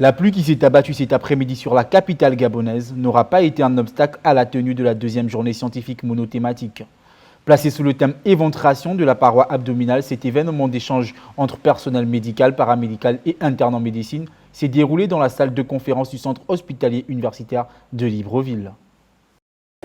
La pluie qui s'est abattue cet après-midi sur la capitale gabonaise n'aura pas été un obstacle à la tenue de la deuxième journée scientifique monothématique. Placé sous le thème éventration de la paroi abdominale, cet événement d'échange entre personnel médical, paramédical et interne en médecine s'est déroulé dans la salle de conférence du centre hospitalier universitaire de Libreville.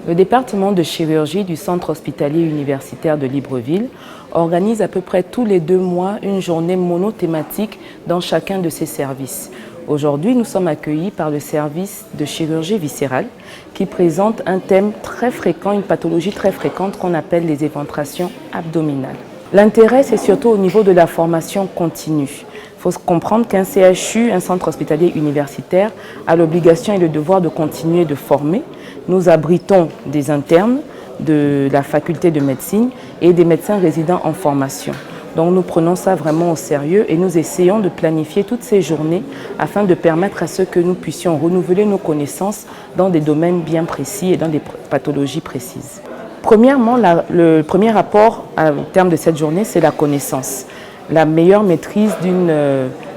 Le département de chirurgie du centre hospitalier universitaire de Libreville organise à peu près tous les 2 mois une journée monothématique dans chacun de ses services. Aujourd'hui, nous sommes accueillis par le service de chirurgie viscérale qui présente un thème très fréquent, une pathologie très fréquente qu'on appelle les éventrations abdominales. L'intérêt, c'est surtout au niveau de la formation continue. Il faut comprendre qu'un CHU, un centre hospitalier universitaire, a l'obligation et le devoir de continuer de former. Nous abritons des internes de la faculté de médecine et des médecins résidents en formation. Donc nous prenons ça vraiment au sérieux et nous essayons de planifier toutes ces journées afin de permettre à ce que nous puissions renouveler nos connaissances dans des domaines bien précis et dans des pathologies précises. Premièrement, le premier apport en termes de cette journée, c'est la connaissance. La meilleure maîtrise d'une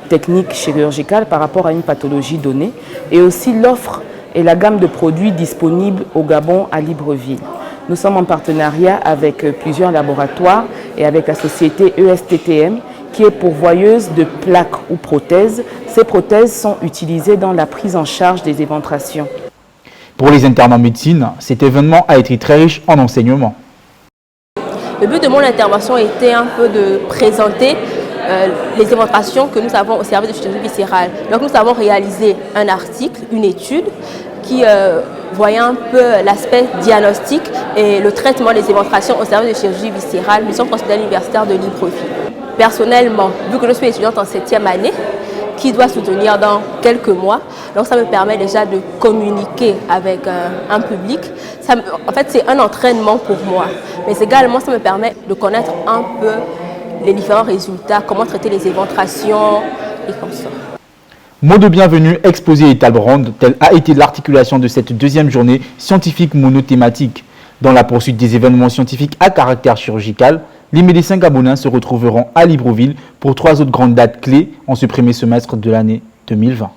technique chirurgicale par rapport à une pathologie donnée et aussi l'offre et la gamme de produits disponibles au Gabon à Libreville. Nous sommes en partenariat avec plusieurs laboratoires et avec la société ESTTM qui est pourvoyeuse de plaques ou prothèses. Ces prothèses sont utilisées dans la prise en charge des éventrations. Pour les internes en médecine, cet événement a été très riche en enseignements. Le but de mon intervention était un peu de présenter les éventrations que nous avons au service de chirurgie viscérale. Donc nous avons réalisé un article, une étude qui voyait un peu l'aspect diagnostic et le traitement des éventrations au service de chirurgie viscérale du centre hospitalier universitaire de Libreville. Personnellement, vu que je suis étudiante en 7e année, qui doit soutenir dans quelques mois, donc ça me permet déjà de communiquer avec un public. En fait, c'est un entraînement pour moi, mais également ça me permet de connaître un peu les différents résultats, comment traiter les éventrations et comme ça. Mot de bienvenue exposé et table ronde, telle a été l'articulation de cette deuxième journée scientifique monothématique. Dans la poursuite des événements scientifiques à caractère chirurgical, les médecins gabonais se retrouveront à Libreville pour 3 autres grandes dates clés en ce premier semestre de l'année 2020.